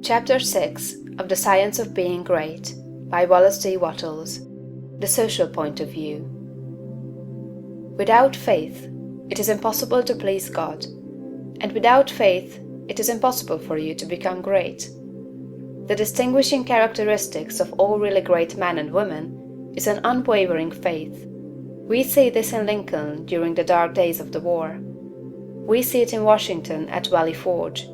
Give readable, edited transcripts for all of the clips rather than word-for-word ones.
Chapter 6 of The Science of Being Great by Wallace D. Wattles. The Social Point of View. Without faith, it is impossible to please God, and without faith, it is impossible for you to become great. The distinguishing characteristics of all really great men and women is an unwavering faith. We see this in Lincoln during the dark days of the war. We see it in Washington at Valley Forge.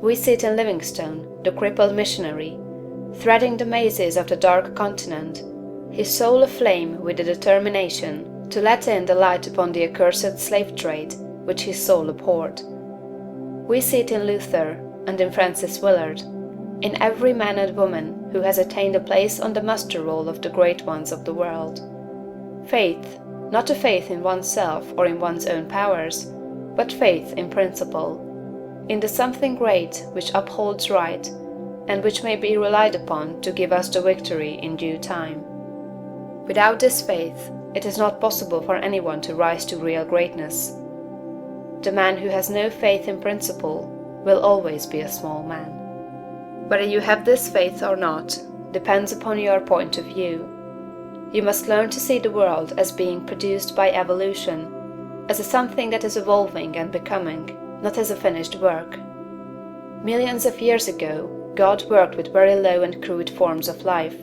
We see it in Livingstone, the crippled missionary, threading the mazes of the dark continent, his soul aflame with the determination to let in the light upon the accursed slave trade which his soul abhorred. We see it in Luther and in Francis Willard, in every man and woman who has attained a place on the muster roll of the great ones of the world. Faith, not a faith in oneself or in one's own powers, but faith in principle, in the something great which upholds right, and which may be relied upon to give us the victory in due time. Without this faith, it is not possible for anyone to rise to real greatness. The man who has no faith in principle will always be a small man. Whether you have this faith or not depends upon your point of view. You must learn to see the world as being produced by evolution, as a something that is evolving and becoming, not as a finished work. Millions of years ago, God worked with very low and crude forms of life,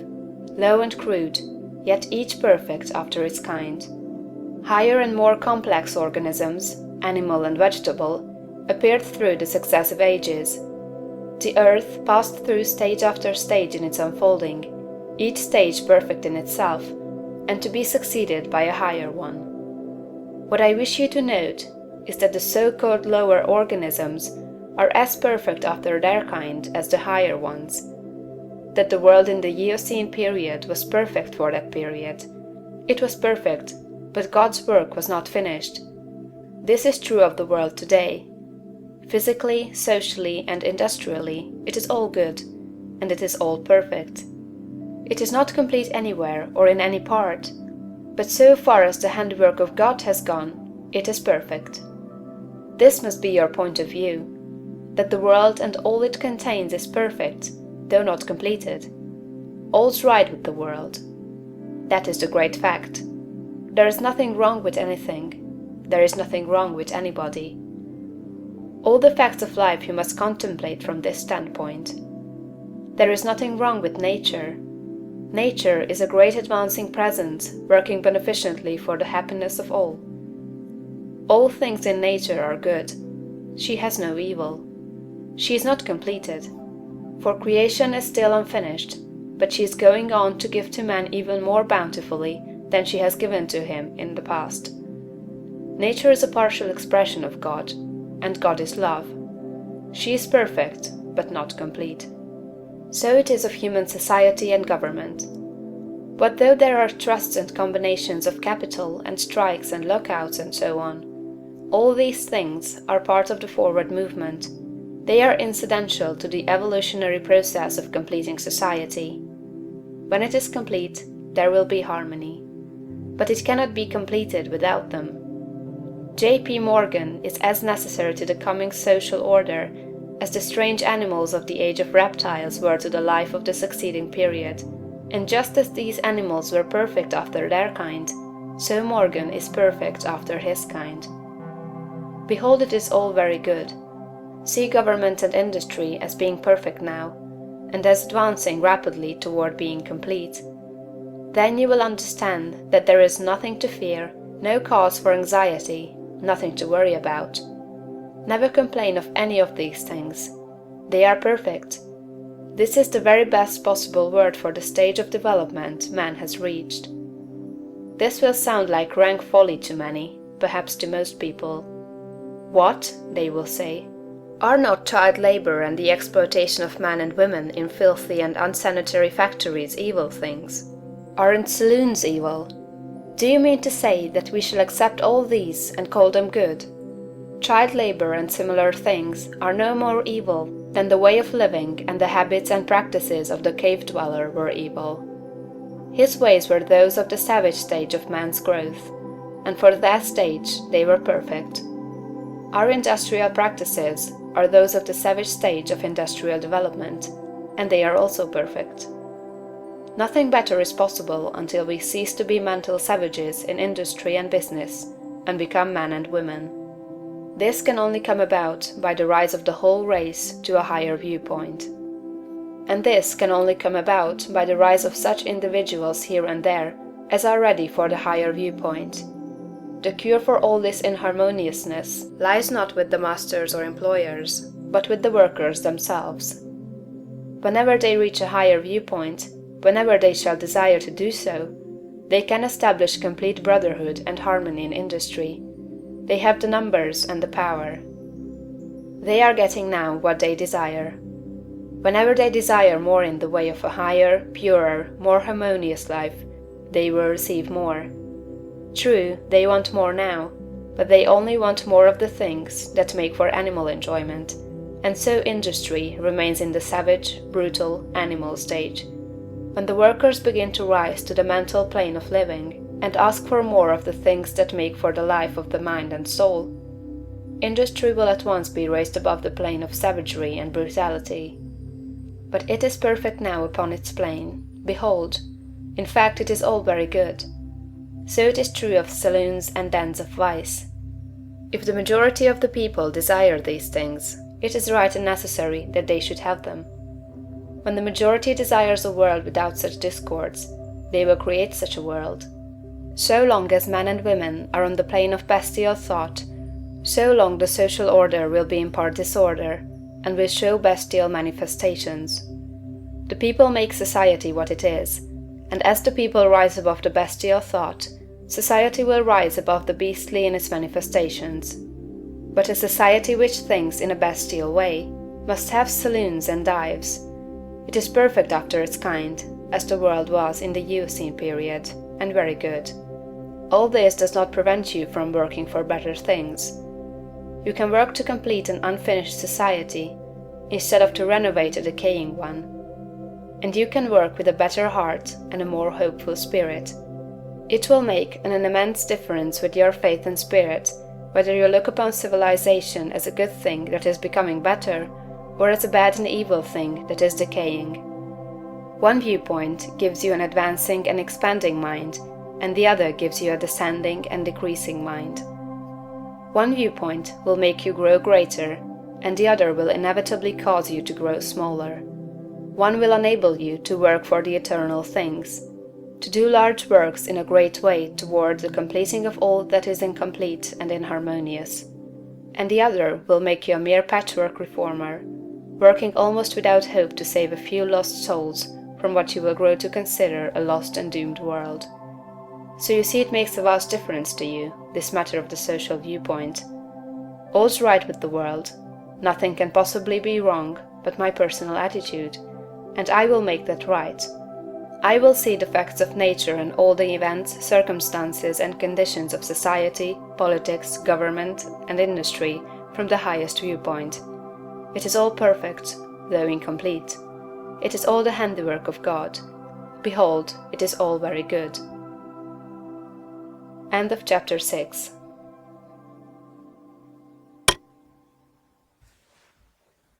low and crude, yet each perfect after its kind. Higher and more complex organisms, animal and vegetable, appeared through the successive ages. The earth passed through stage after stage in its unfolding, each stage perfect in itself, and to be succeeded by a higher one. What I wish you to note is that the so-called lower organisms are as perfect after their kind as the higher ones. That the world in the Eocene period was perfect for that period. It was perfect, but God's work was not finished. This is true of the world today. Physically, socially, and industrially, it is all good, and it is all perfect. It is not complete anywhere or in any part, but so far as the handiwork of God has gone, it is perfect. This must be your point of view, that the world and all it contains is perfect, though not completed. All's right with the world. That is the great fact. There is nothing wrong with anything. There is nothing wrong with anybody. All the facts of life you must contemplate from this standpoint. There is nothing wrong with nature. Nature is a great advancing presence working beneficently for the happiness of all. All things in nature are good. She has no evil. She is not completed, for creation is still unfinished, but she is going on to give to man even more bountifully than she has given to him in the past. Nature is a partial expression of God, and God is love. She is perfect, but not complete. So it is of human society and government. But though there are trusts and combinations of capital and strikes and lockouts and so on, all these things are part of the forward movement. They are incidental to the evolutionary process of completing society. When it is complete, there will be harmony. But it cannot be completed without them. J.P. Morgan is as necessary to the coming social order as the strange animals of the age of reptiles were to the life of the succeeding period. And just as these animals were perfect after their kind, so Morgan is perfect after his kind. Behold, it is all very good. See government and industry as being perfect now, and as advancing rapidly toward being complete. Then you will understand that there is nothing to fear, no cause for anxiety, nothing to worry about. Never complain of any of these things. They are perfect. This is the very best possible word for the stage of development man has reached. This will sound like rank folly to many, perhaps to most people. What, they will say, are not child labor and the exploitation of men and women in filthy and unsanitary factories evil things? Aren't saloons evil? Do you mean to say that we shall accept all these and call them good? Child labor and similar things are no more evil than the way of living and the habits and practices of the cave dweller were evil. His ways were those of the savage stage of man's growth, and for that stage they were perfect. Our industrial practices are those of the savage stage of industrial development, and they are also perfect. Nothing better is possible until we cease to be mental savages in industry and business, and become men and women. This can only come about by the rise of the whole race to a higher viewpoint. And this can only come about by the rise of such individuals here and there as are ready for the higher viewpoint. The cure for all this inharmoniousness lies not with the masters or employers, but with the workers themselves. Whenever they reach a higher viewpoint, whenever they shall desire to do so, they can establish complete brotherhood and harmony in industry. They have the numbers and the power. They are getting now what they desire. Whenever they desire more in the way of a higher, purer, more harmonious life, they will receive more. True, they want more now, but they only want more of the things that make for animal enjoyment, and so industry remains in the savage, brutal, animal stage. When the workers begin to rise to the mental plane of living, and ask for more of the things that make for the life of the mind and soul, industry will at once be raised above the plane of savagery and brutality. But it is perfect now upon its plane. Behold, in fact it is all very good. So it is true of saloons and dens of vice. If the majority of the people desire these things, it is right and necessary that they should have them. When the majority desires a world without such discords, they will create such a world. So long as men and women are on the plane of bestial thought, so long the social order will be in part disorder, and will show bestial manifestations. The people make society what it is, and as the people rise above the bestial thought, society will rise above the beastly in its manifestations. But a society which thinks in a bestial way must have saloons and dives. It is perfect after its kind, as the world was in the Eocene period, and very good. All this does not prevent you from working for better things. You can work to complete an unfinished society, instead of to renovate a decaying one. And you can work with a better heart and a more hopeful spirit. It will make an immense difference with your faith and spirit, whether you look upon civilization as a good thing that is becoming better, or as a bad and evil thing that is decaying. One viewpoint gives you an advancing and expanding mind, and the other gives you a descending and decreasing mind. One viewpoint will make you grow greater, and the other will inevitably cause you to grow smaller. One will enable you to work for the eternal things, to do large works in a great way toward the completing of all that is incomplete and inharmonious, and the other will make you a mere patchwork reformer, working almost without hope to save a few lost souls from what you will grow to consider a lost and doomed world. So you see it makes a vast difference to you, this matter of the social viewpoint. All's right with the world. Nothing can possibly be wrong but my personal attitude, and I will make that right. I will see the facts of nature and all the events, circumstances, and conditions of society, politics, government, and industry from the highest viewpoint. It is all perfect, though incomplete. It is all the handiwork of God. Behold, it is all very good. End of chapter 6.